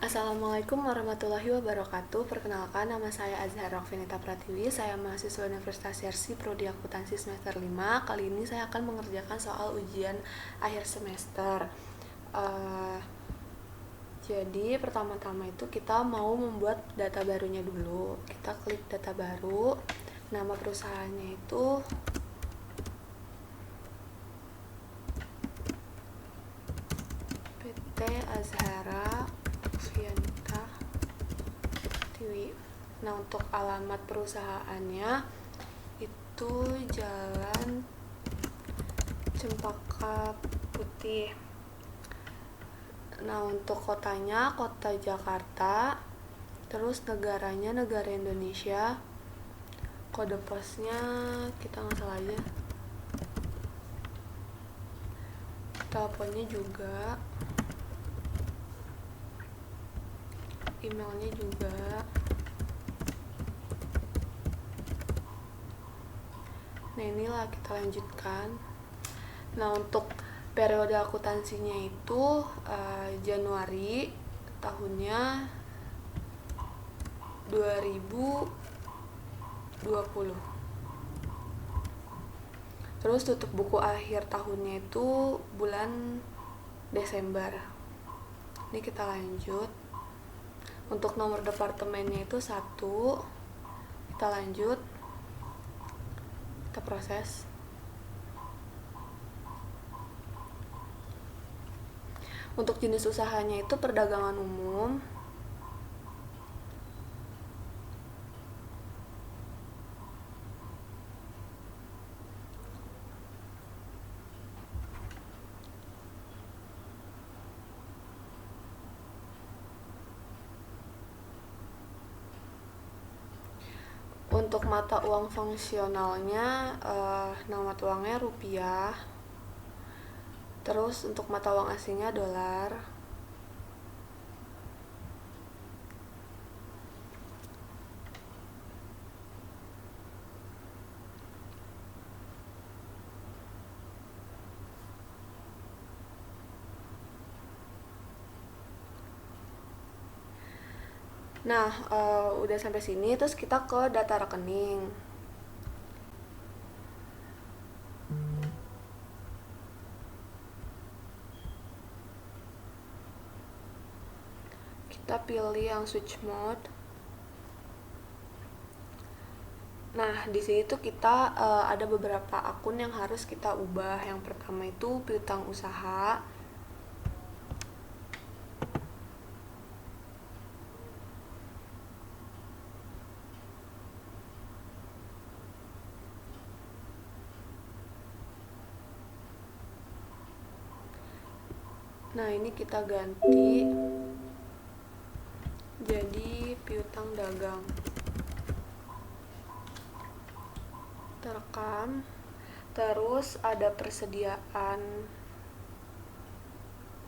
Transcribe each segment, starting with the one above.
Assalamualaikum warahmatullahi wabarakatuh. Perkenalkan, nama saya Azhar Rokfinita Pratiwi. Saya mahasiswa Universitas Yarsi Prodi Akuntansi semester 5. Kali ini saya akan mengerjakan soal ujian akhir semester. Jadi pertama-tama itu kita mau membuat data barunya dulu. Kita klik data baru. Nama perusahaannya itu PT Azhara Rokfinita Pratiwi. Nah, untuk alamat perusahaannya itu Jalan Cempaka Putih. Nah, untuk kotanya kota Jakarta, terus negaranya negara Indonesia, kode posnya kita nggak salah aja, teleponnya juga, emailnya juga. Nah, inilah kita lanjutkan. Nah, untuk periode akuntansinya itu Januari tahunnya 2020. Terus tutup buku akhir tahunnya itu bulan Desember. Ini kita lanjut. Untuk nomor departemennya itu 1. Kita lanjut. Kita proses. Untuk jenis usahanya itu perdagangan umum. Untuk mata uang fungsionalnya, nama mata uangnya rupiah. Terus untuk mata uang asingnya dolar. Nah, udah sampai sini, terus kita ke data rekening. Kita pilih yang switch mode. Nah, di sini tuh kita ada beberapa akun yang harus kita ubah. Yang pertama itu piutang usaha. Nah, ini kita ganti jadi piutang dagang. Kita rekam. Terus ada persediaan.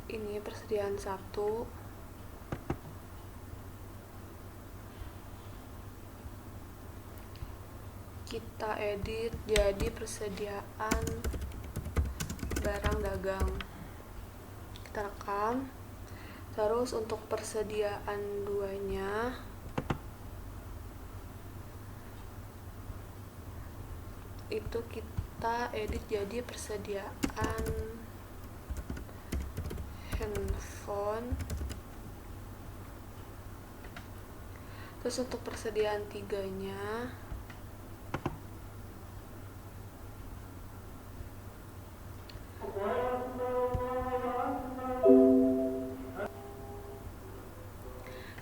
Ini persediaan 1. Kita edit jadi persediaan barang dagang. Kita rekam. Terus untuk persediaan 2-nya itu kita edit jadi persediaan handphone. Terus untuk persediaan 3-nya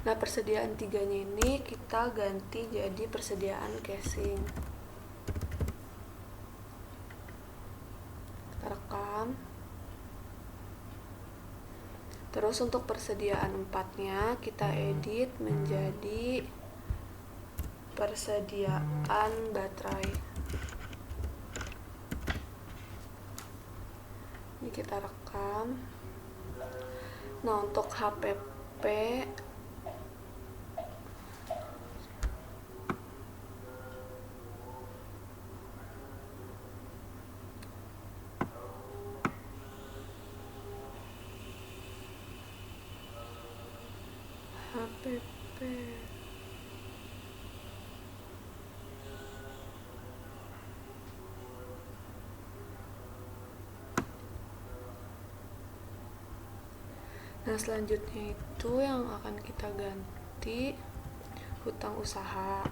nah, persediaan 3-nya ini kita ganti jadi persediaan casing. Kita rekam. Terus untuk persediaan 4-nya kita edit menjadi persediaan baterai. Ini kita rekam. Nah, untuk HPP HPP. Nah, selanjutnya itu yang akan kita ganti hutang usaha.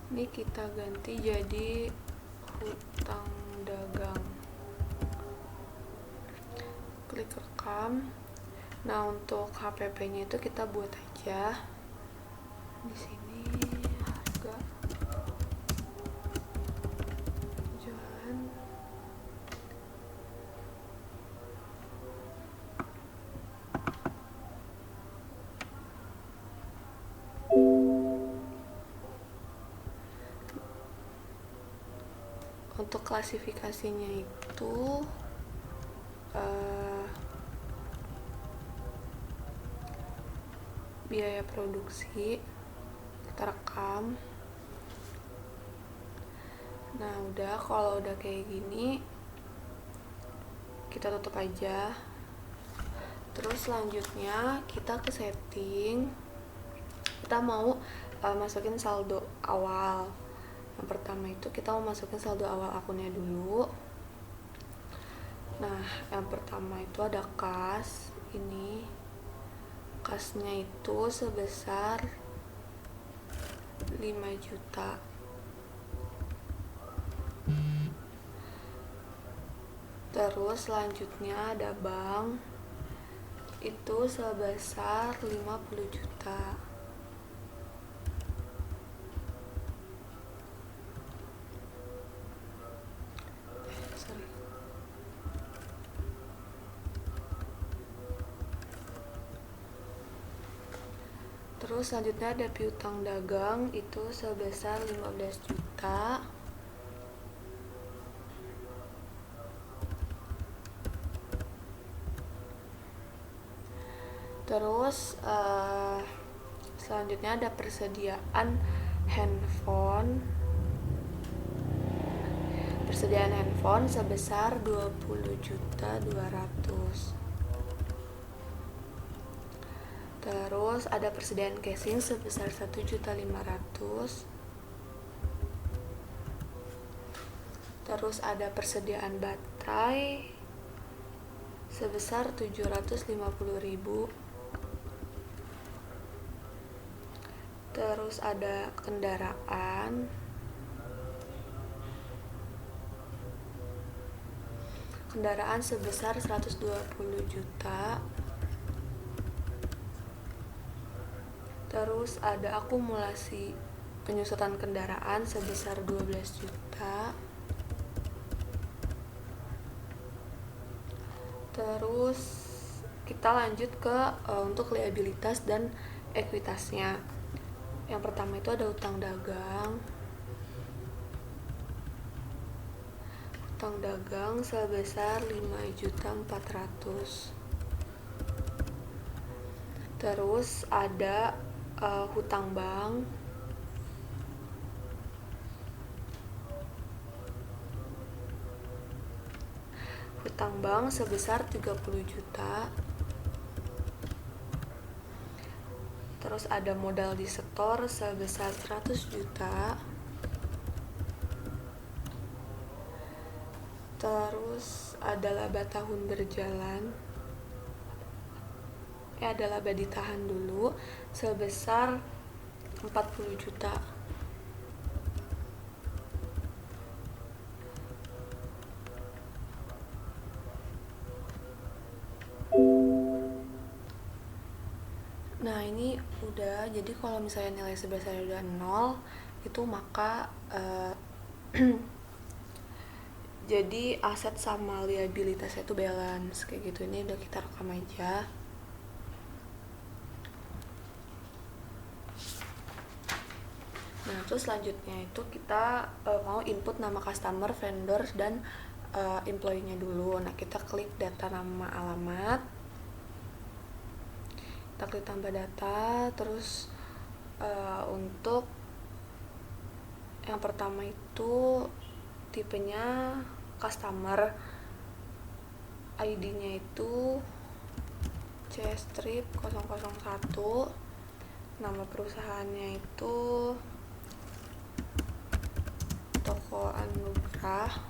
Ini kita ganti jadi hutang dagang. Klik rekam. Nah, untuk HPP-nya itu kita buat aja di sini harga jualan. Untuk klasifikasinya itu biaya produksi kita rekam. Nah, udah, kalau udah kayak gini kita tutup aja. Terus selanjutnya kita ke setting, kita mau masukin saldo awal. Yang pertama itu kita mau masukin saldo awal akunnya dulu. Nah, yang pertama itu ada kas. Ini kasnya itu sebesar 5 juta. Terus selanjutnya ada bank, itu sebesar 50 juta. Terus selanjutnya ada piutang dagang, itu sebesar 15 juta. Terus selanjutnya ada persediaan handphone. Persediaan handphone sebesar 20.200.000. Terus ada persediaan casing sebesar 1.500.000. Terus ada persediaan baterai sebesar 750.000. Terus ada kendaraan sebesar 120 juta. Terus ada akumulasi penyusutan kendaraan sebesar 12 juta. Terus kita lanjut ke untuk liabilitas dan ekuitasnya. Yang pertama itu ada utang dagang. Utang dagang sebesar 5.400.000. Terus ada hutang bank. Hutang bank sebesar 30 juta. Terus ada modal di setor sebesar 100 juta. Terus ada laba tahun berjalan. Ada laba ditahan dulu sebesar 40 juta. Nah, ini udah. Jadi kalau misalnya nilai sebesar udah 0, itu maka jadi aset sama liabilitasnya itu balance kayak gitu. Ini udah kita rekam aja. Nah, terus selanjutnya itu kita mau input nama customer, vendor, dan employee-nya dulu. Nah, kita klik data nama alamat. Kita klik tambah data. Terus untuk yang pertama itu tipenya customer, ID-nya itu C-001, nama perusahaannya itu Toko Anugrah.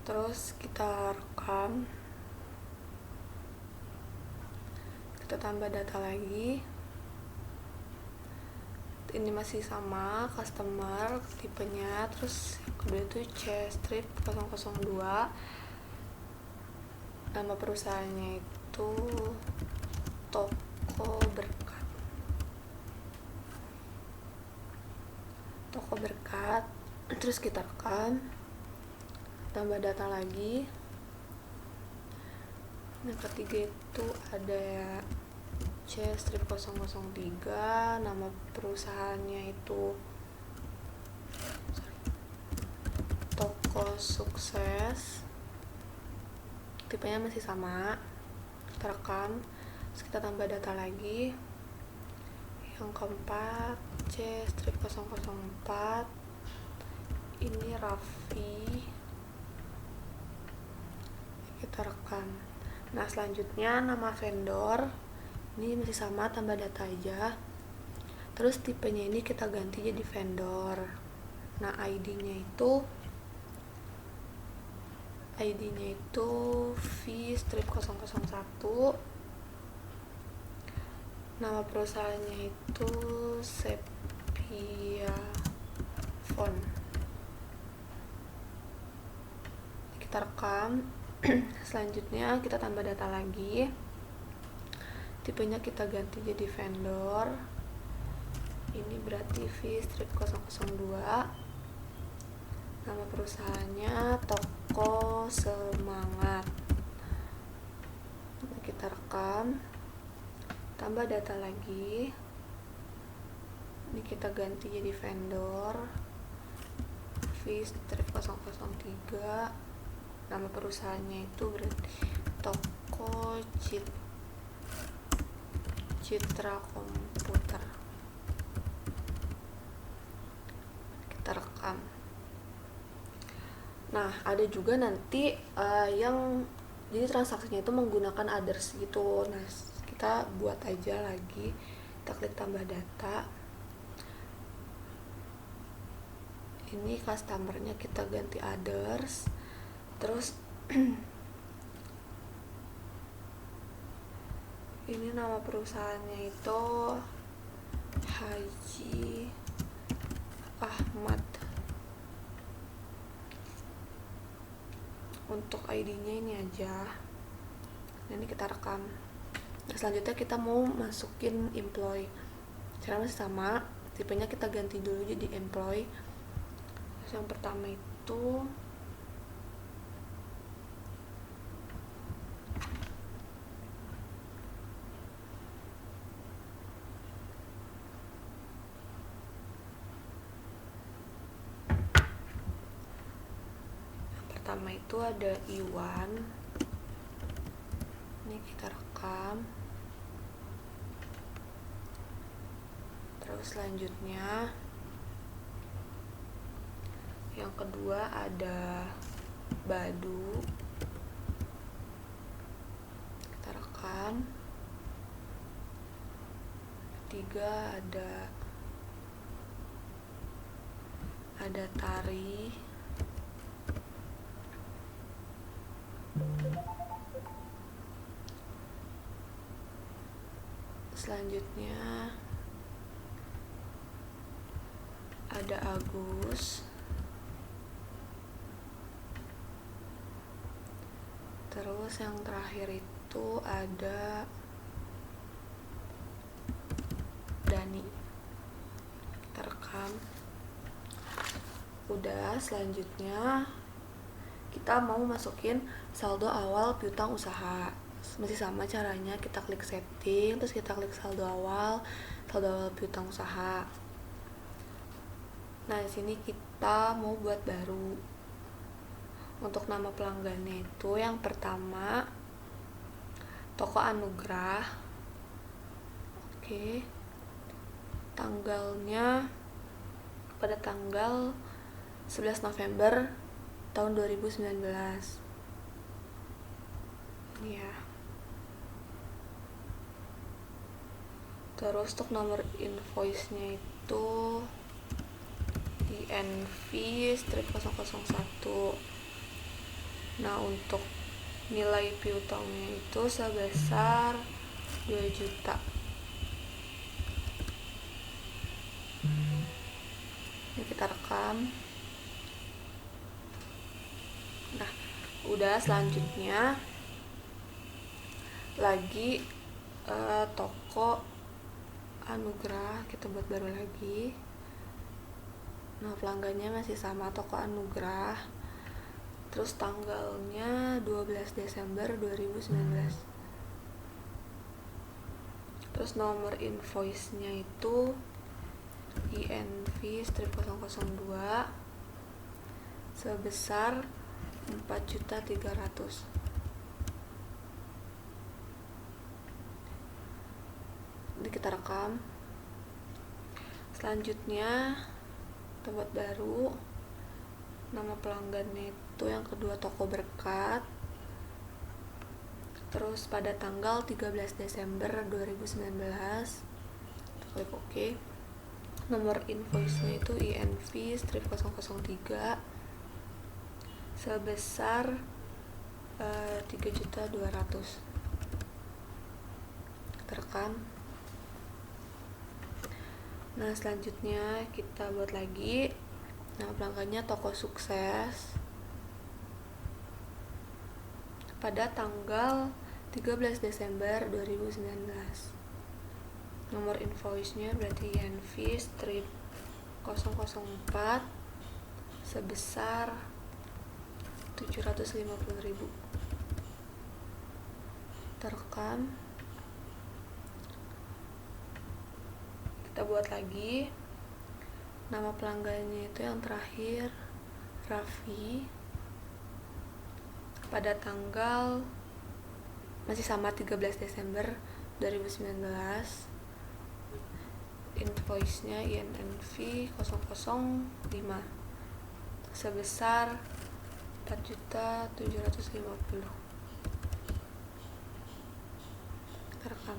Terus kita rekam, kita tambah data lagi. Ini masih sama, customer tipenya. Terus yang kedua itu C-002, nama perusahaannya itu Toko Berkat. Terus kita rekam, tambah data lagi. Yang ketiga itu ada C-003, nama perusahaannya itu Toko Sukses, tipenya masih sama, kita rekam, terus kita tambah data lagi. Yang keempat C-004, ini Raffi, kita rekam. Nah selanjutnya nama vendor ini masih sama, tambah data aja. Terus tipenya ini kita ganti jadi vendor. Nah ID-nya itu V-001, nama perusahaannya itu Sepia Phone, kita rekam. Selanjutnya kita tambah data lagi, tipenya kita ganti jadi vendor, ini berarti V-002, nama perusahaannya Toko Semangat. Kita rekam, tambah data lagi, ini kita ganti jadi vendor V-003, nama perusahaannya itu berarti Toko Citra Komputer, kita rekam. Nah ada juga nanti yang jadi transaksinya itu menggunakan others gitu. Nah kita buat aja lagi, kita klik tambah data, ini customernya kita ganti others. Terus ini nama perusahaannya itu Haji Ahmad. Untuk ID-nya ini aja. Nah, ini kita rekam. Nah, selanjutnya kita mau masukin employee. Cara masih sama, tipenya kita ganti dulu jadi employee. Terus yang pertama itu ada Iwan. Ini kita rekam. Terus selanjutnya yang kedua ada Badu, kita rekam. Ketiga ada Tari. Selanjutnya ada Agus. Terus yang terakhir itu ada Dani. Kita rekam. Udah, selanjutnya kita mau masukin saldo awal piutang usaha. Masih sama caranya, kita klik setting, terus kita klik saldo awal piutang usaha. Nah, di sini kita mau buat baru. Untuk nama pelanggannya itu yang pertama Toko Anugrah. Oke. Tanggalnya pada tanggal 11 November tahun 2019. Ya. Terus untuk nomor invoice-nya itu INV strip 001. Nah, untuk nilai piutangnya itu sebesar 2 juta. Ini kita rekam. Nah, udah, selanjutnya lagi toko Anugrah, kita buat baru lagi. Nah, pelanggannya masih sama, toko Anugrah. Terus tanggalnya 12 Desember 2019. Terus nomor invoice-nya itu INV strip 002 sebesar 4.300.000. Ini kita rekam. Selanjutnya tempat baru, nama pelanggannya itu yang kedua toko Berkat. Terus pada tanggal 13 Desember 2019, klik OK. Nomor invoice-nya itu INV strip 003 sebesar 3.200.000. Terekam. Nah, selanjutnya kita buat lagi. Nama pelanggannya toko Sukses pada tanggal 13 Desember 2019. Nomor invoice-nya berarti INV strip 004 sebesar 750.000. Terekam. Kita buat lagi. Nama pelanggannya itu yang terakhir Raffi pada tanggal masih sama 13 Desember 2019. Invoice-nya INV 005 sebesar 4.750.000. Kita rekam.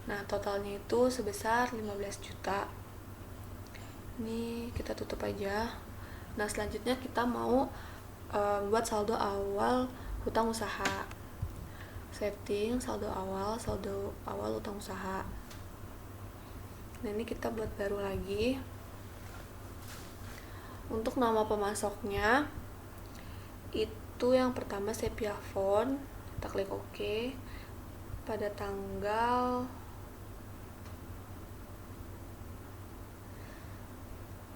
Nah, totalnya itu sebesar 15 juta. Ini kita tutup aja. Nah, selanjutnya kita mau buat saldo awal hutang usaha. Setting saldo awal hutang usaha. Nah, ini kita buat baru lagi. Untuk nama pemasoknya itu yang pertama Sepiafon, kita klik OK. Pada tanggal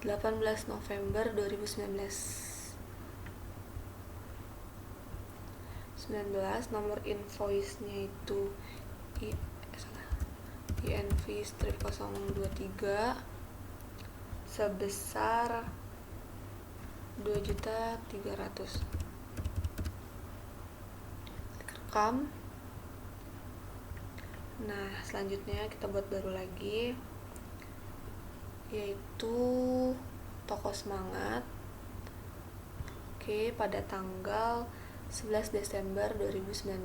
18 November 2019. Nomor invoice-nya itu INV strip 023 sebesar 2.300.000. Rekam. Nah, selanjutnya kita buat baru lagi, yaitu toko Semangat. Oke, pada tanggal 11 Desember 2019.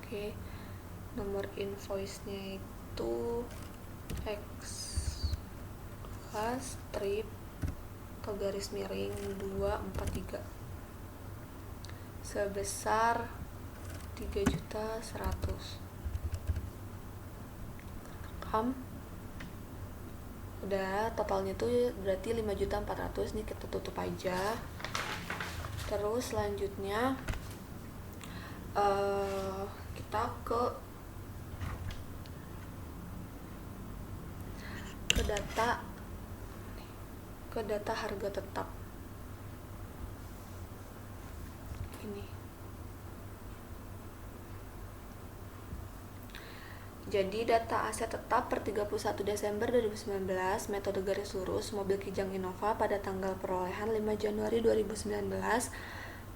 Oke. Nomor invoice-nya itu X strip atau garis miring 243 sebesar 3.100.000. Rekam. Udah, totalnya tuh berarti 5.400.000. Nih kita tutup aja. Terus selanjutnya kita ke data harga tetap ini. Jadi data aset tetap per 31 Desember 2019, metode garis lurus, mobil Kijang Innova pada tanggal perolehan 5 Januari 2019,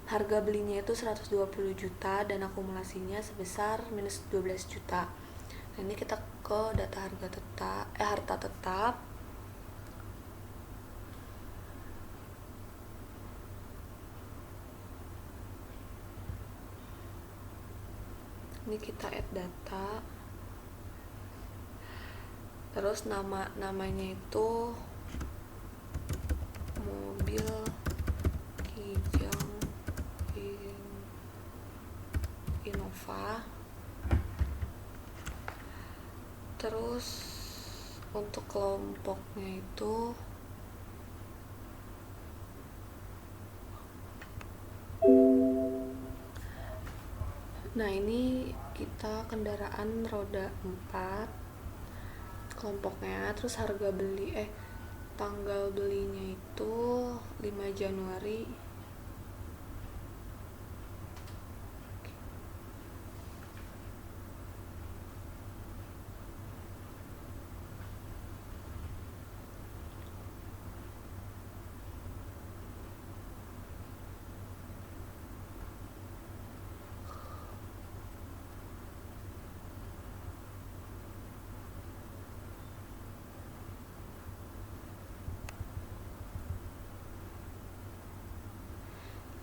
harga belinya itu 120 juta dan akumulasinya sebesar minus 12 juta. Nah, ini kita ke data harta tetap. Ini kita add data, terus namanya itu mobil Kijang Innova. Terus untuk kelompoknya itu ini kita kendaraan roda 4 kelompoknya. Terus tanggal belinya itu 5 Januari.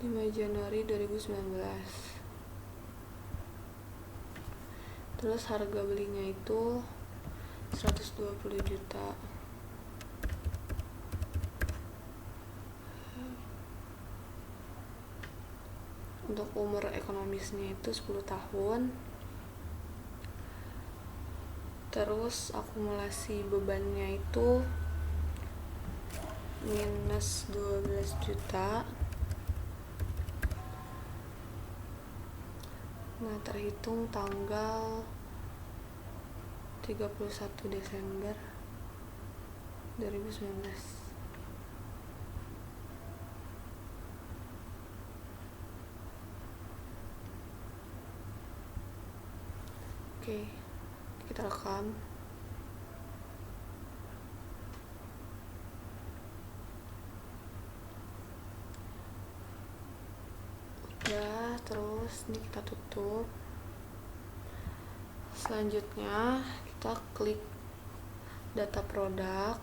5 Januari 2019. Terus harga belinya itu 120 juta. Untuk umur ekonomisnya itu 10 tahun. Terus akumulasi bebannya itu minus 12 juta. Nah, terhitung tanggal 31 Desember 2019. Oke, kita rekam. Udah, terus ini kita tutup. Selanjutnya kita klik data produk,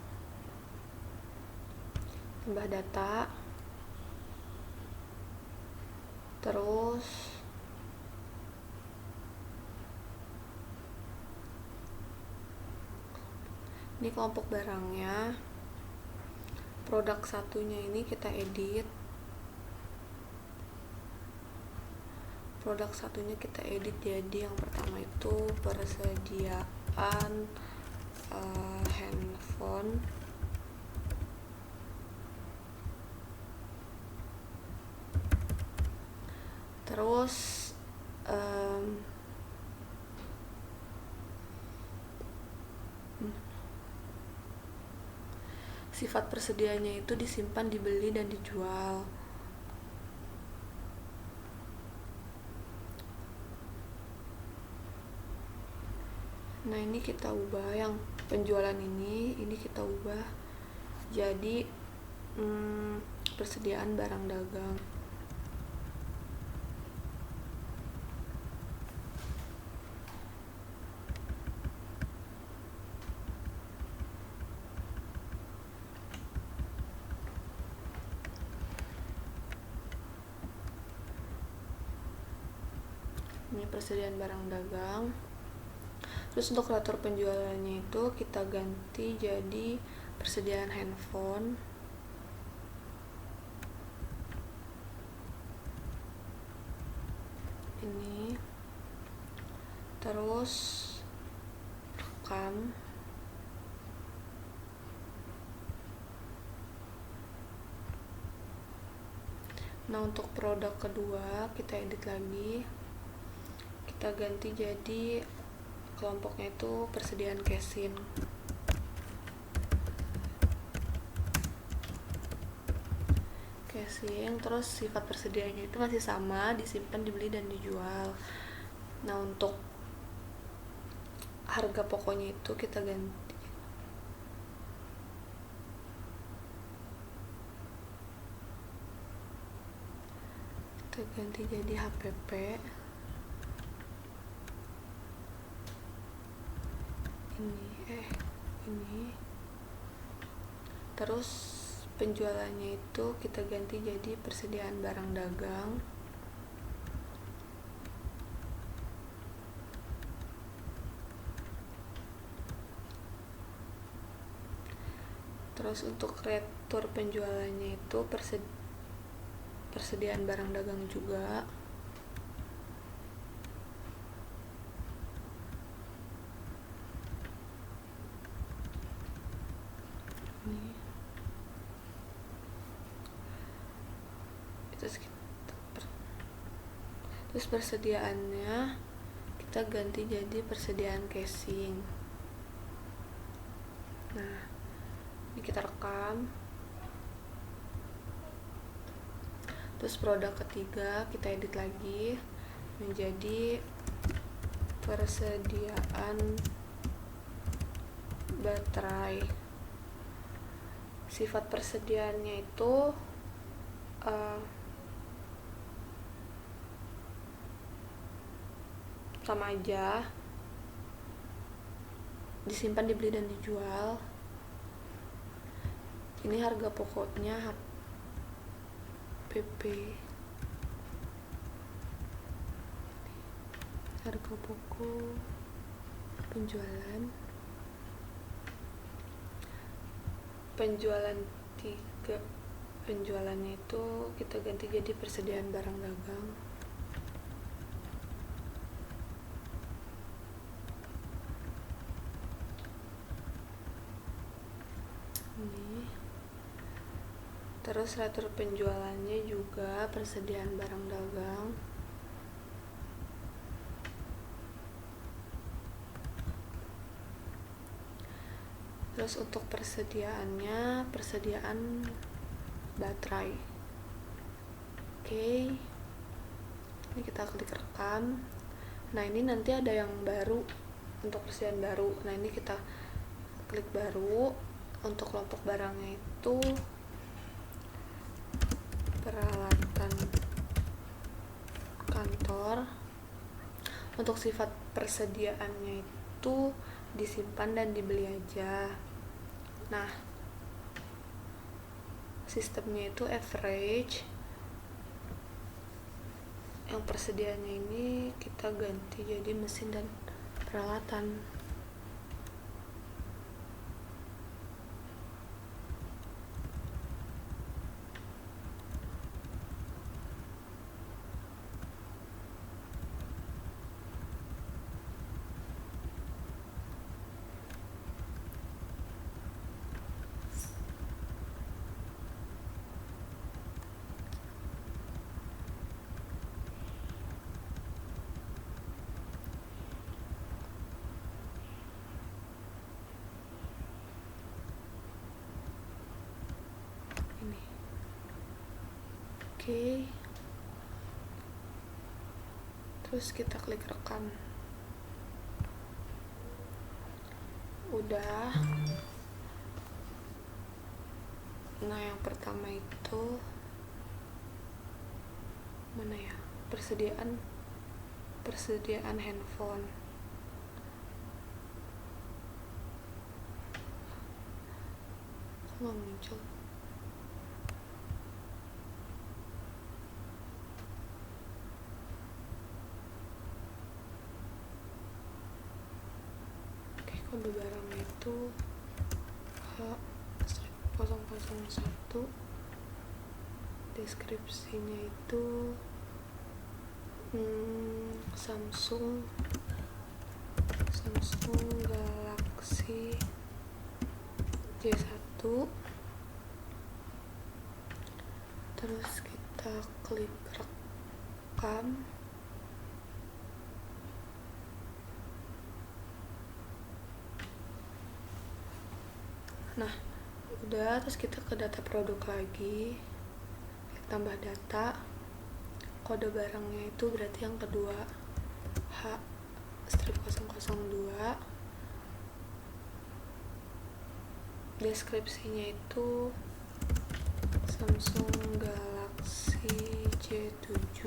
tambah data, terus ini kelompok barangnya. Produk satunya ini kita edit. Jadi yang pertama itu persediaan handphone. Terus sifat persediaannya itu disimpan, dibeli, dan dijual. Nah, ini kita ubah yang penjualan ini kita ubah jadi persediaan barang dagang. Ini persediaan barang dagang. Terus untuk klator penjualannya itu kita ganti jadi persediaan handphone. Ini. Terus rekam. Nah, untuk produk kedua kita edit lagi. Kita ganti jadi kelompoknya itu persediaan casing. Terus sifat persediaannya itu masih sama, disimpan, dibeli, dan dijual. Nah, untuk harga pokoknya itu kita ganti jadi HPP. Ini terus penjualannya itu kita ganti jadi persediaan barang dagang. Terus untuk retur penjualannya itu persediaan barang dagang juga. Ini. Terus persediaannya kita ganti jadi persediaan casing. Nah, ini kita rekam. Terus produk ketiga kita edit lagi menjadi persediaan baterai. Sifat persediaannya itu sama aja, disimpan, dibeli, dan dijual. Ini harga pokoknya HPP, harga pokok penjualan 3. Penjualannya itu kita ganti jadi persediaan barang dagang. Ini. Terus retur penjualannya juga persediaan barang dagang. Terus untuk persediaan baterai. Oke. Ini kita klik rekam. Nah, ini nanti ada yang baru untuk persediaan baru. Nah, ini kita klik baru. Untuk kelompok barangnya itu peralatan kantor. Untuk sifat persediaannya itu disimpan dan dibeli aja. Nah, sistemnya itu average. Yang persediaannya ini kita ganti jadi mesin dan peralatan. Oke. Terus kita klik rekam. Udah. Nah, yang pertama itu mana ya? Persediaan handphone. Kok nggak muncul? Kode barangnya itu H001. Deskripsinya itu Samsung Galaxy J1. Terus kita klik rekam. Nah, udah. Terus kita ke data produk lagi, tambah data. Kode barangnya itu berarti yang kedua, H-002. Deskripsinya itu Samsung Galaxy J7.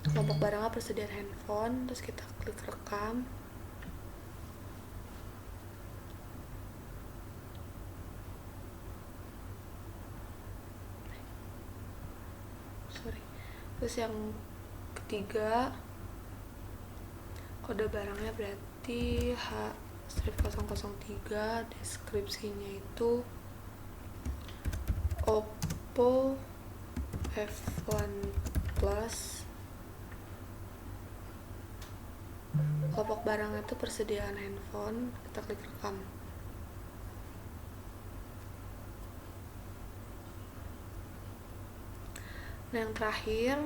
Kelompok barangnya persediaan handphone. Terus kita klik rekam. Terus yang ketiga, kode barangnya berarti strip 003, deskripsinya itu Oppo F1 Plus. Kelompok barangnya itu persediaan handphone, kita klik rekam. Nah, yang terakhir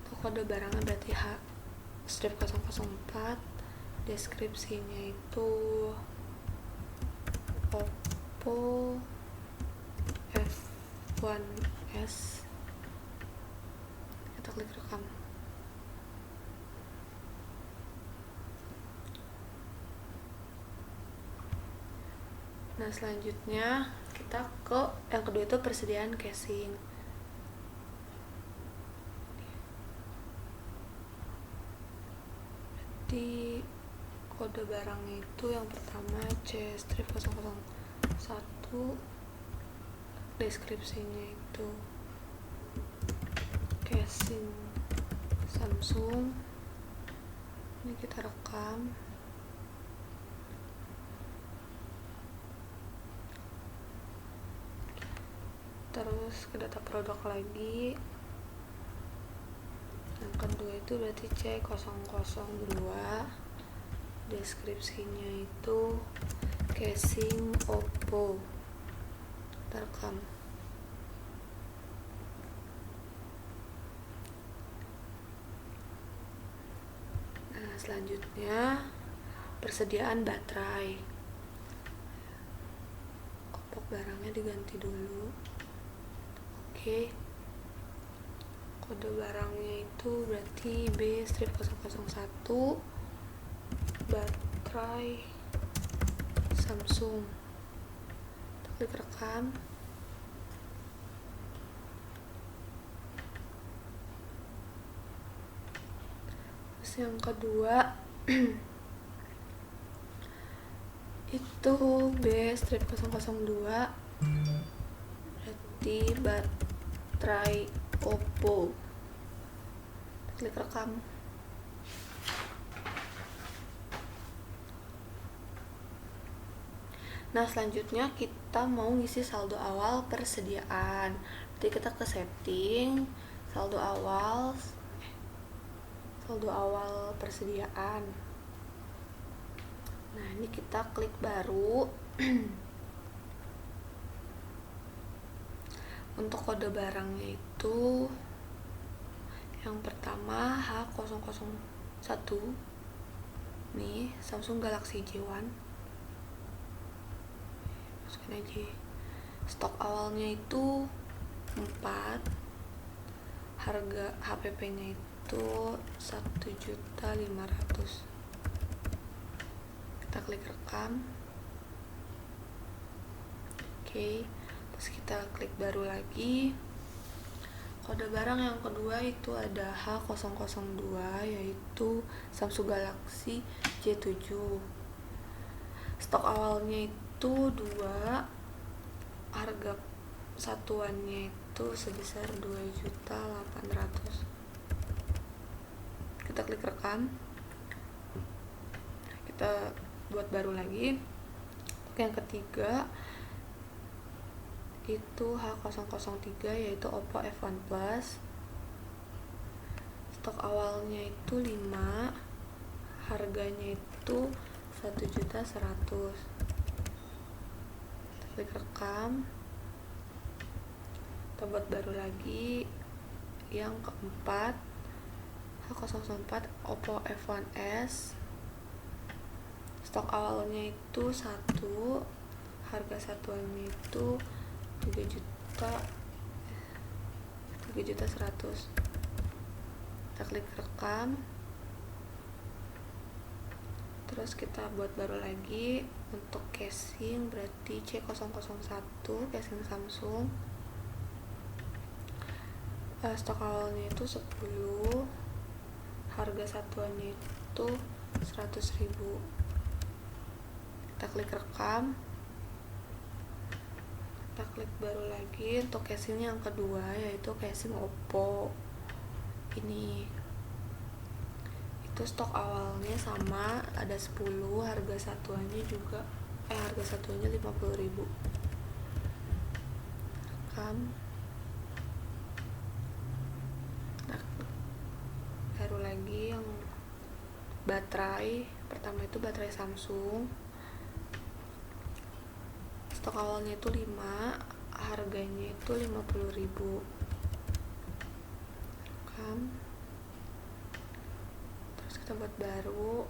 itu kode barangnya berarti H strip 004, deskripsinya itu Oppo F1s, kita klik rekam. Nah, selanjutnya kita ke yang kedua itu persediaan casing. Di kode barangnya itu yang pertama C strip 001, deskripsinya itu casing Samsung. Ini kita rekam. Terus ke data produk lagi. Yang kedua itu berarti C002, deskripsinya itu casing Oppo, kita rekam. Nah, selanjutnya persediaan baterai. Kelompok barangnya diganti dulu. Oke. Kode barangnya itu berarti B strip 001, baterai Samsung, klik rekam. Terus yang kedua itu B strip 002, berarti baterai Oppo, klik rekam. Nah, selanjutnya kita mau ngisi saldo awal persediaan. Jadi kita ke setting, saldo awal persediaan. Nah, ini kita klik baru. Untuk kode barangnya itu yang pertama H001, nih Samsung Galaxy J1, masukin aja. Stok awalnya itu 4, harga HPP nya itu 1.500.000, kita klik rekam. Oke. Terus kita klik baru lagi. Kode barang yang kedua itu ada H002, yaitu Samsung Galaxy J7. Stok awalnya itu 2, harga satuannya itu sebesar 2.800.000. Kita klik rekam. Kita buat baru lagi. Yang ketiga itu H003, yaitu Oppo F1 Plus. Stok awalnya itu 5, harganya itu 1.100.000. Klik rekam. Kita buat baru lagi. Yang keempat H004 Oppo F1s. Stok awalnya itu 1, harga satuannya itu 3.100.000. Kita klik rekam. Terus kita buat baru lagi. Untuk casing berarti C001, casing Samsung. Stok awalnya itu 10, harga satuannya itu 100.000. Kita klik rekam. Kita klik baru lagi. Untuk casing yang kedua yaitu casing Oppo ini, Terus stok awalnya sama, ada 10, harga satuannya 50.000. Nah, baru lagi yang baterai. Pertama itu baterai Samsung, stok awalnya itu 5, harganya itu 50.000. Terus kita buat baru.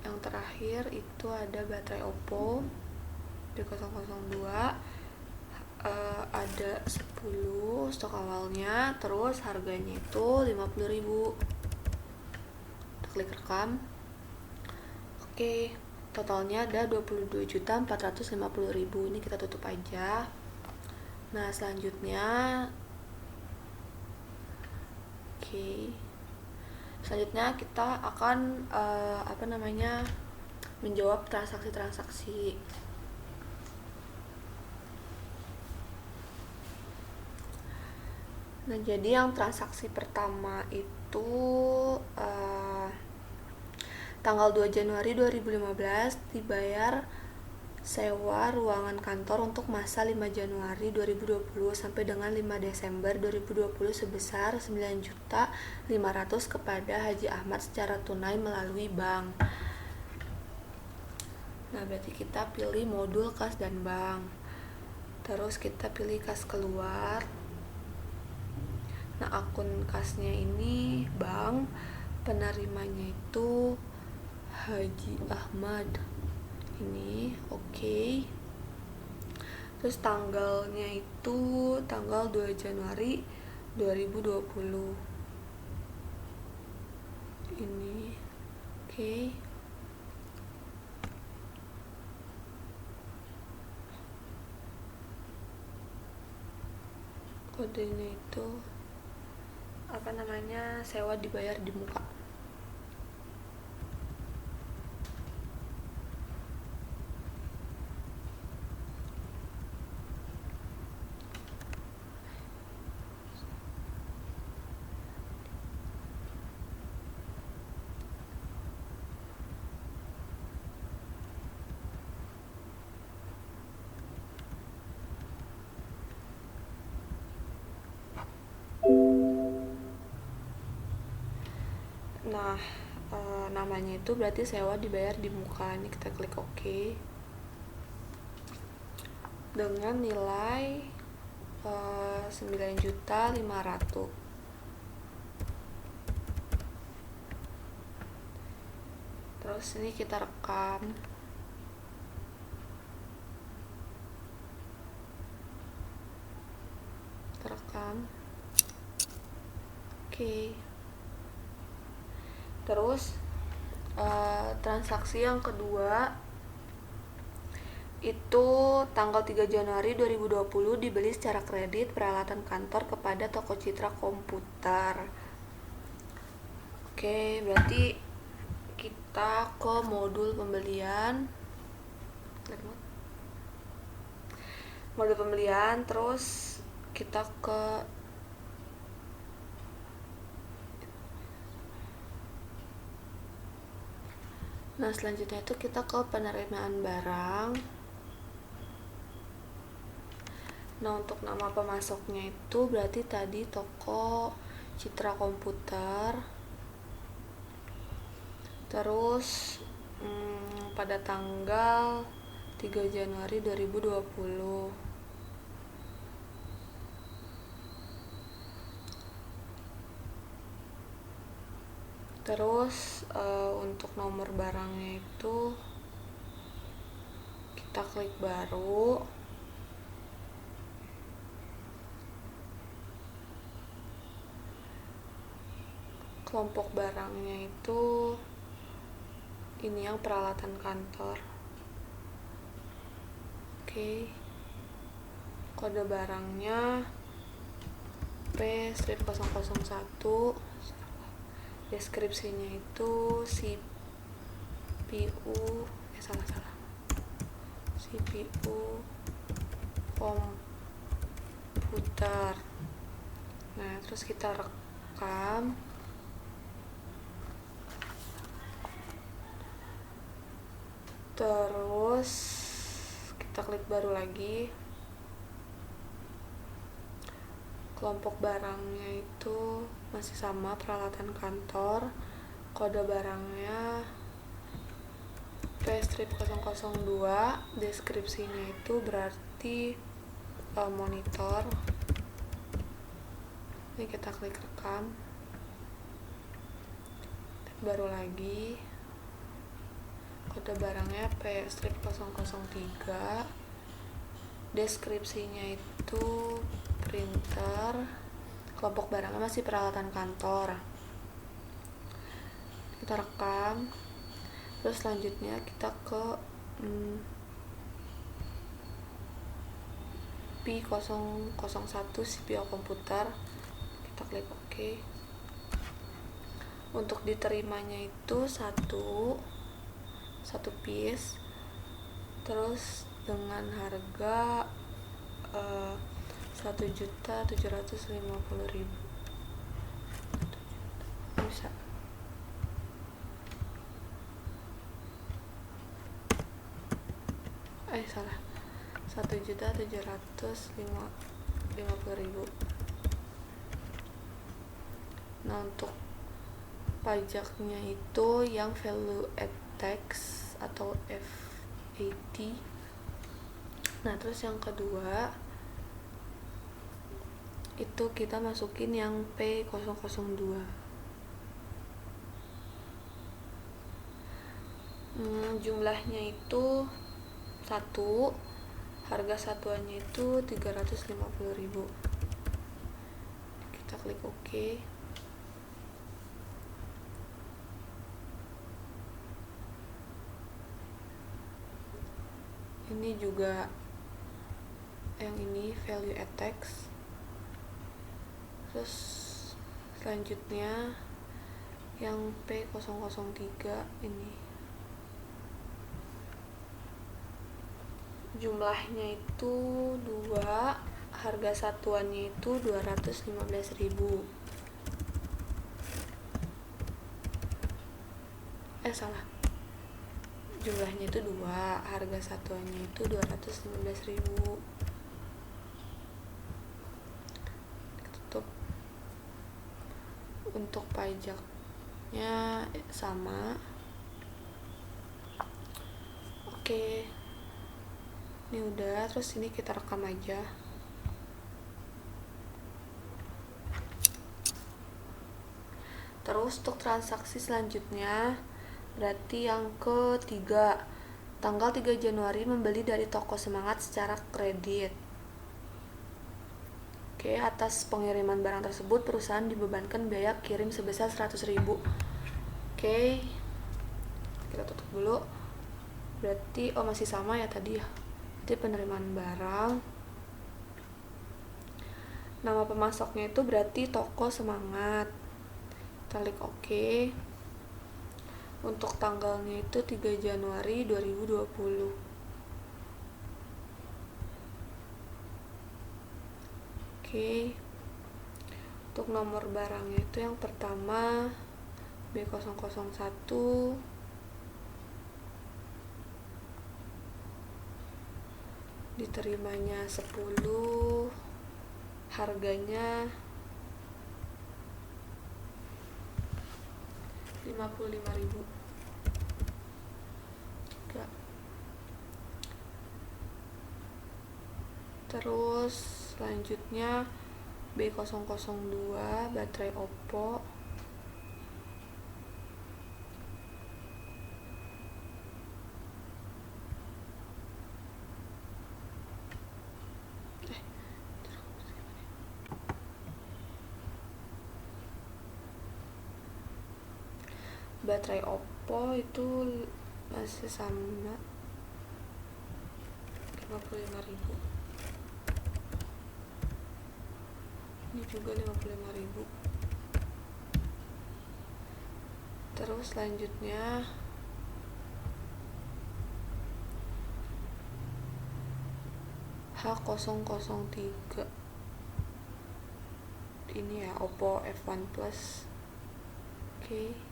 Yang terakhir itu ada baterai Oppo D002, ada 10 stok awalnya, terus harganya itu 50.000. Kita klik rekam. Oke, totalnya ada 22.450.000. Ini kita tutup aja. Nah, selanjutnya kita akan menjawab transaksi-transaksi. Nah, jadi yang transaksi pertama itu tanggal 2 Januari 2015 dibayar sewa ruangan kantor untuk masa 5 Januari 2020 sampai dengan 5 Desember 2020 sebesar 9.500.000 kepada Haji Ahmad secara tunai melalui bank. Nah, berarti kita pilih modul kas dan bank. Terus kita pilih kas keluar. Nah, akun kasnya ini bank, penerimanya itu Haji Ahmad. Ini oke. Terus tanggalnya itu tanggal 2 Januari 2020. Ini oke. Kodenya itu sewa dibayar di muka. Nah, namanya itu berarti sewa dibayar di muka. Ini kita klik OK dengan nilai 9.500.000. Terus ini kita rekam. Oke. Terus transaksi yang kedua itu tanggal 3 Januari 2020 dibeli secara kredit peralatan kantor kepada toko Citra Komputer. Oke, berarti kita ke modul pembelian. Terus kita ke Nah, selanjutnya itu kita ke penerimaan barang. Nah, untuk nama pemasoknya itu berarti tadi toko Citra Komputer. Terus pada tanggal 3 Januari 2020. Terus untuk nomor barangnya itu kita klik baru. Kelompok barangnya itu ini yang peralatan kantor. Oke. Kode barangnya P-001. Deskripsinya itu CPU komputer. Nah, terus kita rekam. Terus kita klik baru lagi. Kelompok barangnya itu masih sama, peralatan kantor. Kode barangnya P-strip 002. Deskripsinya itu berarti monitor. Ini kita klik rekam. Baru lagi. Kode barangnya P-strip 003. Deskripsinya itu printer. Kelompok barangnya masih peralatan kantor. Kita rekam. Terus selanjutnya kita ke P001 CPU komputer. Kita klik OK. Untuk diterimanya itu satu piece, terus dengan harga 1.750.000. Bisa. Salah. 1.750.000. Nah, untuk pajaknya itu yang value add tax atau VAT. Nah, terus yang kedua itu kita masukin yang P002. Jumlahnya itu 1, harga satuannya itu 350.000. Kita klik OK. Ini juga yang ini value add tax. Terus selanjutnya yang P003 ini jumlahnya itu 2, harga satuannya itu 215.000. Salah. Jumlahnya itu 2, harga satuannya itu 215.000. Tutup. Untuk pajaknya sama. Oke. Ini udah, terus ini kita rekam aja. Terus untuk transaksi selanjutnya berarti yang ketiga, tanggal 3 Januari membeli dari toko Semangat secara kredit. Oke, atas pengiriman barang tersebut perusahaan dibebankan biaya kirim sebesar 100.000. Oke, kita tutup dulu. Berarti masih sama ya tadi ya. Jadi penerimaan barang, nama pemasoknya itu berarti toko Semangat. Kita klik OK. Untuk tanggalnya itu 3 Januari 2020. Oke. Untuk nomor barangnya itu yang pertama B001, diterimanya 10, harganya 55.000. Terus selanjutnya B002 baterai Oppo. Baterai Oppo itu masih sama 55.000. Ini juga 55.000. Terus selanjutnya H003. Ini ya Oppo F1 Plus. Oke.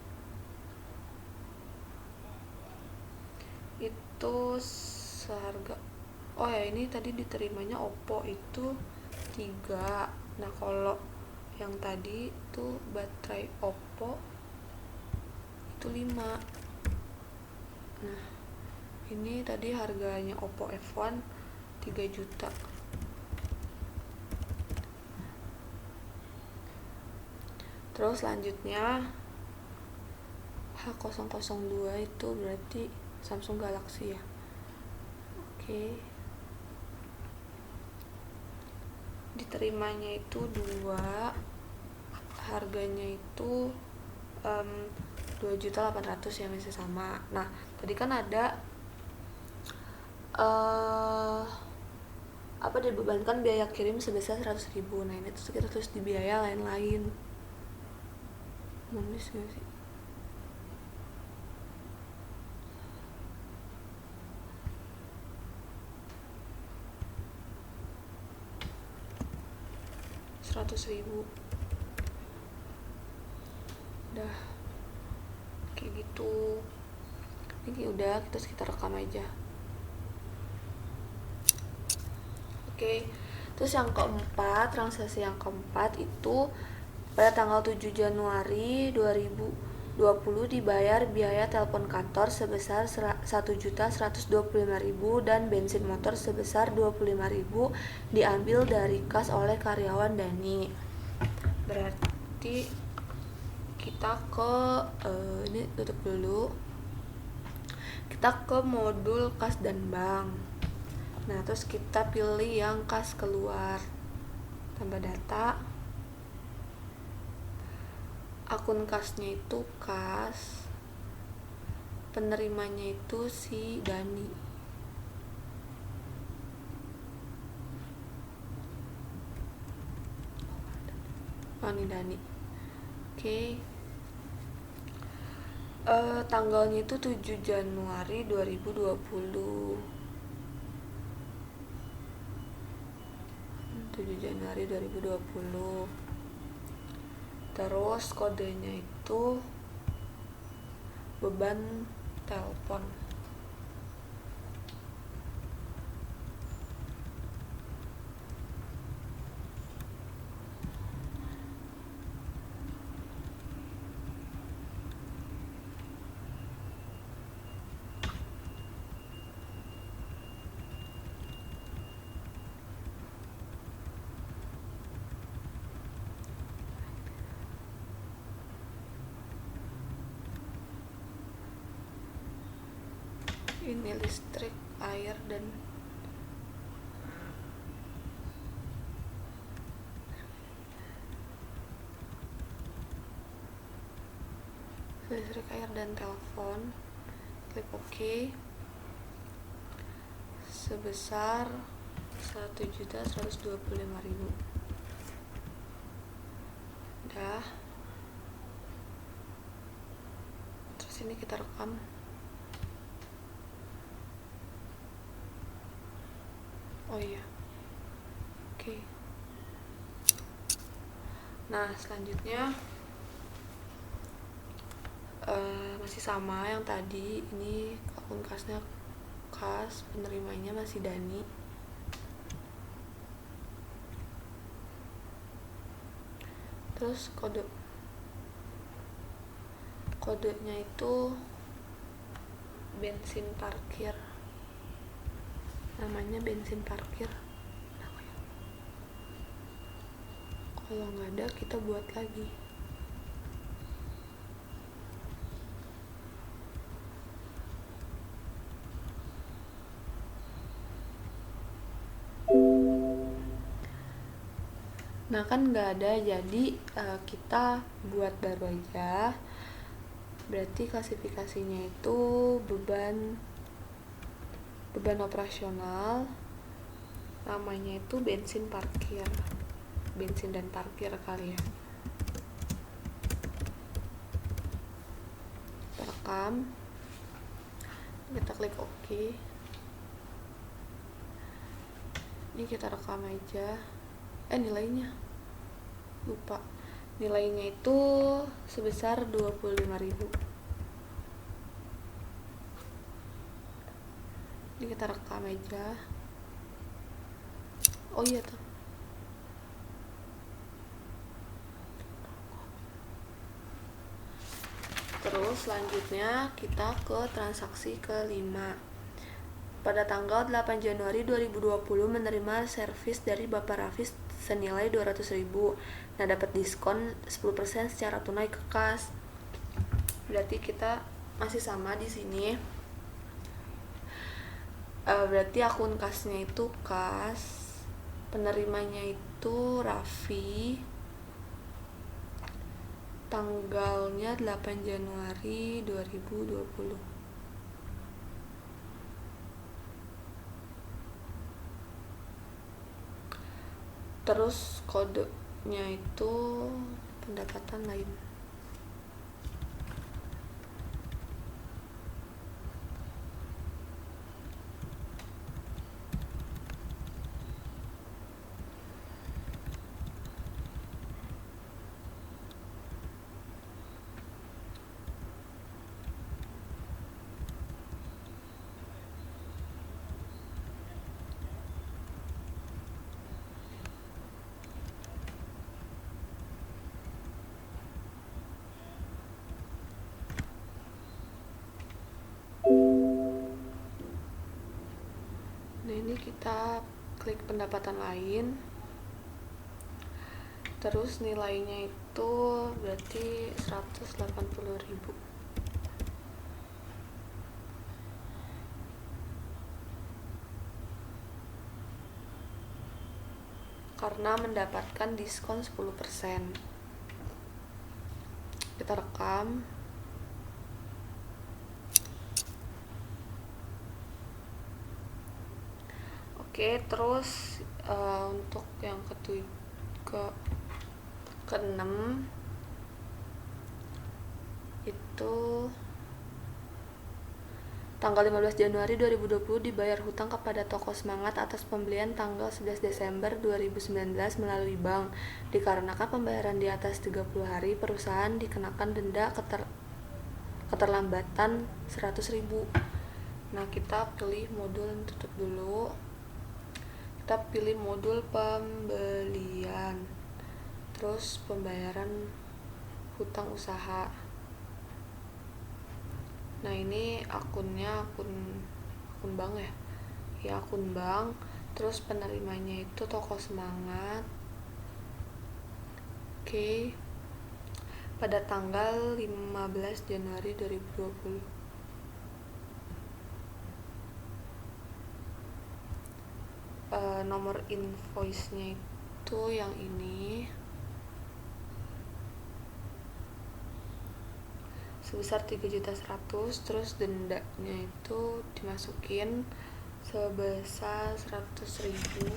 itu seharga, oh ya ini tadi diterimanya Oppo itu 3. Nah kalau yang tadi itu baterai Oppo itu 5. Nah ini tadi harganya Oppo F1 3 juta. Terus selanjutnya H002 itu berarti Samsung Galaxy ya. Oke. Diterimanya itu 2, harganya itu 2.800.000 ya, masih sama. Nah tadi kan ada apa dibebankan biaya kirim sebesar 100.000. Nah ini tuh kita terus di biaya lain-lain. Nulis gak sih? $100.000 udah kayak gitu. Ini udah kita rekam aja. Oke. Terus yang keempat, transaksi yang keempat itu pada tanggal 7 Januari 2020 dibayar biaya telepon kantor sebesar 1.125.000 dan bensin motor sebesar 25.000 diambil dari kas oleh karyawan Dani. Berarti kita ke ini tutup dulu. Kita ke modul kas dan bank. Nah, terus kita pilih yang kas keluar. Tambah data. Akun kasnya itu kas, penerimanya itu si Dani. Oh ini Dani. Oke. Tanggalnya itu 7 Januari 2020. 7 Januari 2020. Terus kodenya itu beban telepon. Ini listrik, air, dan listrik, air, dan telepon. Klik OK. Sebesar 1.125.000. Udah. Terus ini kita rekam. Oh iya. Oke. Nah, selanjutnya masih sama yang tadi. Ini akun kasnya kas, penerimanya masih Dani. Terus kodenya itu bensin parkir, namanya bensin parkir. Kalau nggak ada kita buat lagi. Nah kan nggak ada, jadi kita buat baru aja. Berarti klasifikasinya itu beban operasional, namanya itu bensin parkir, bensin dan parkir kali ya. Kita rekam, kita klik OK. Ini kita rekam aja. Nilainya lupa, nilainya itu sebesar 25.000. Ini kita rekam aja. Oh iya tuh. Terus selanjutnya kita ke transaksi kelima. Pada tanggal 8 Januari 2020 menerima servis dari Bapak Rafis senilai 200.000. Nah, dapat diskon 10% secara tunai ke kas. Berarti kita masih sama di sini. Berarti akun kasnya itu kas, penerimanya itu Raffi, tanggalnya 8 Januari 2020. Terus kodenya itu pendapatan lain. Nah, ini kita klik pendapatan lain. Terus nilainya itu berarti 180.000. Karena mendapatkan diskon 10%. Kita rekam. Oke, terus untuk yang keenam itu tanggal 15 Januari 2020 dibayar hutang kepada Toko Semangat atas pembelian tanggal 11 Desember 2019 melalui bank. Dikarenakan pembayaran di atas 30 hari, perusahaan dikenakan denda keterlambatan 100.000. Nah, kita pilih modul tutup dulu. Kita pilih modul pembelian, terus pembayaran hutang usaha. Nah, ini akunnya akun bank ya, akun bank. Terus penerimanya itu Toko Semangat. Oke. Pada tanggal 15 Januari 2020. Nomor invoice-nya itu yang ini sebesar 3.100.000. Terus dendanya itu dimasukin sebesar 100.000.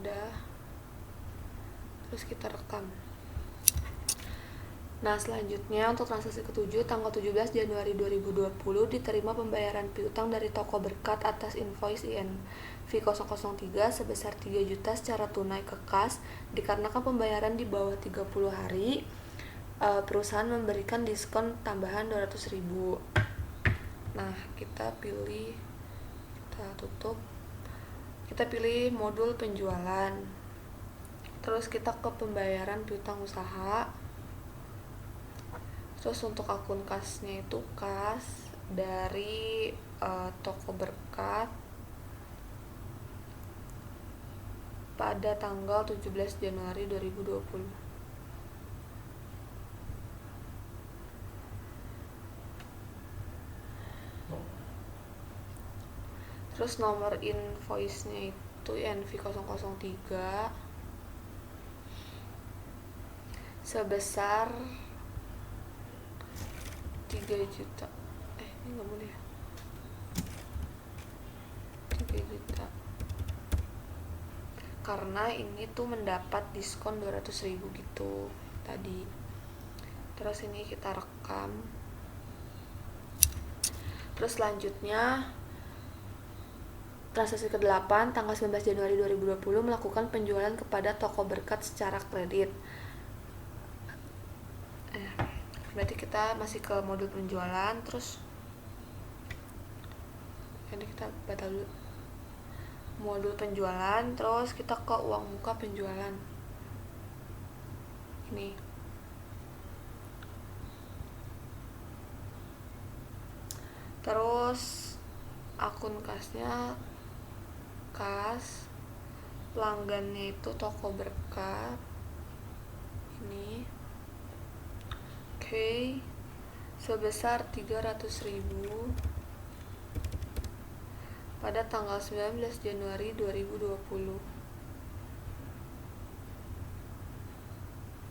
Udah. Terus kita rekam. Nah, selanjutnya untuk transaksi ke-7 tanggal 17 Januari 2020 diterima pembayaran piutang dari Toko Berkat atas invoice INV 003 sebesar 3 juta secara tunai ke kas. Dikarenakan pembayaran di bawah 30 hari, perusahaan memberikan diskon tambahan 200.000. Nah, kita tutup. Kita pilih modul penjualan. Terus kita ke pembayaran piutang usaha. Terus untuk akun kasnya itu kas dari Toko Berkat pada tanggal 17 Januari 2020. Terus nomor invoice-nya itu INV 003 sebesar 3 juta. Ini nggak boleh ya. 3 juta. Karena ini tuh mendapat diskon 200.000 gitu tadi. Terus ini kita rekam. Terus selanjutnya transaksi ke-8 tanggal 19 Januari 2020 melakukan penjualan kepada Toko Berkat secara kredit. Berarti kita masih ke modul penjualan. Terus ini kita batal dulu modul penjualan, terus kita ke uang muka penjualan. Ini terus akun kasnya, kas pelanggannya itu toko berkat ini. Oke, sebesar 300.000 pada tanggal 19 Januari 2020.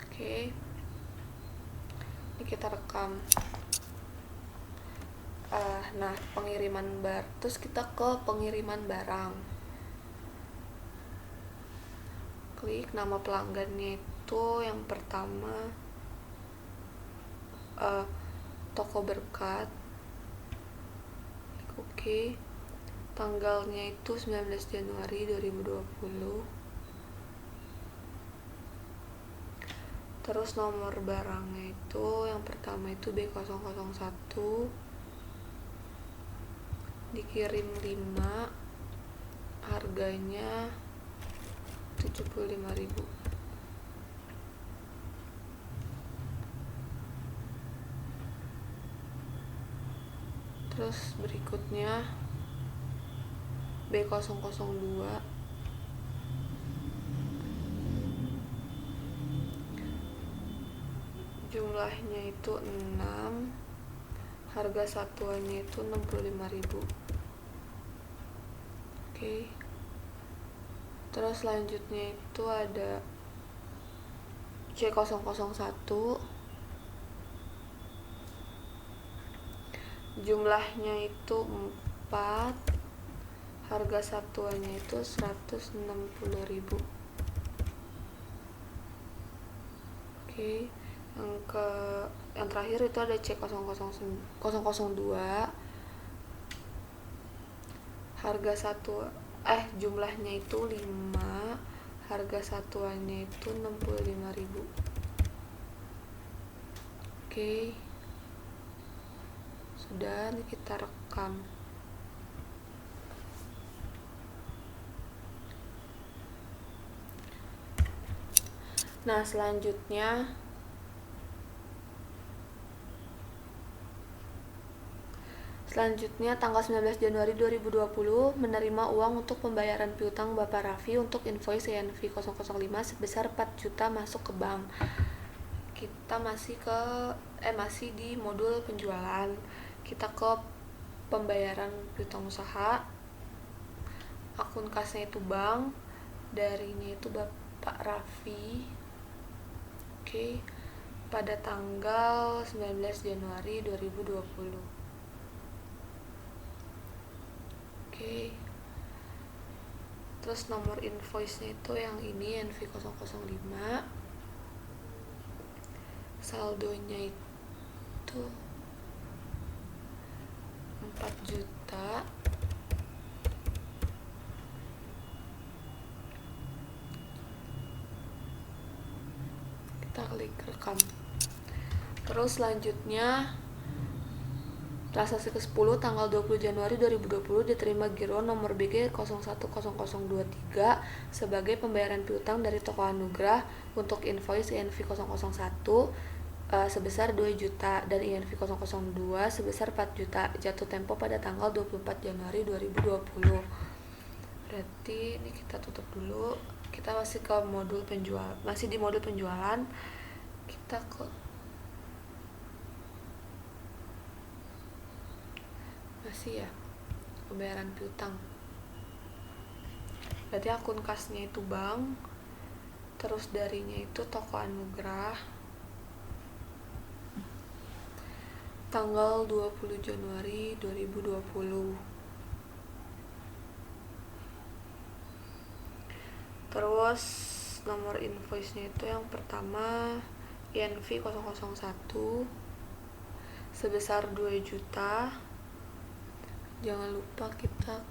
Oke, ini kita rekam. Nah, terus kita ke pengiriman barang. Klik nama pelanggannya itu yang pertama toko berkat. Oke. Tanggalnya itu 19 Januari 2020. Terus nomor barangnya itu yang pertama itu B001, dikirim 5, harganya 75.000. Terus berikutnya B002, jumlahnya itu 6, harga satuannya itu 65.000. Oke. Terus selanjutnya itu ada C001, jumlahnya itu 4, harga satuannya itu 160.000. Oke. Yang terakhir itu ada C002, harga jumlahnya itu 5, harga satuannya itu 65.000. Oke, sudah, ini kita rekam. Nah, selanjutnya tanggal 19 Januari 2020 menerima uang untuk pembayaran piutang Bapak Raffi untuk invoice ENV 005 sebesar 4 juta masuk ke bank. Kita masih di modul penjualan. Kita ke pembayaran piutang usaha. Akun kasnya itu bank, darinya itu Bapak Raffi. Oke. Pada tanggal 19 Januari 2020. Oke. Terus nomor invoice-nya itu yang ini NV005. Saldonya itu 4 juta. Kita klik rekam. Terus selanjutnya transaksi ke-10 tanggal 20 Januari 2020 diterima giro nomor BG 010023 sebagai pembayaran piutang dari Toko Anugrah untuk invoice INV001 sebesar 2 juta dan INV002 sebesar 4 juta, jatuh tempo pada tanggal 24 Januari 2020. Berarti ini kita tutup dulu. Kita masih di modul penjualan. Kita masih ya pembayaran piutang. Berarti akun kasnya itu bank, terus darinya itu Toko Anugrah, tanggal 20 Januari 2020. Terus nomor invoice-nya itu yang pertama INV001 sebesar 2 juta. Jangan lupa kita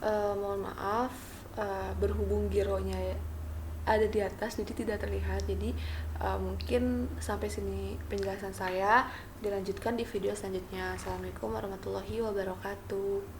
Mohon maaf, berhubung gironya ada di atas jadi tidak terlihat. Jadi mungkin sampai sini penjelasan saya, dilanjutkan di video selanjutnya. Assalamualaikum warahmatullahi wabarakatuh.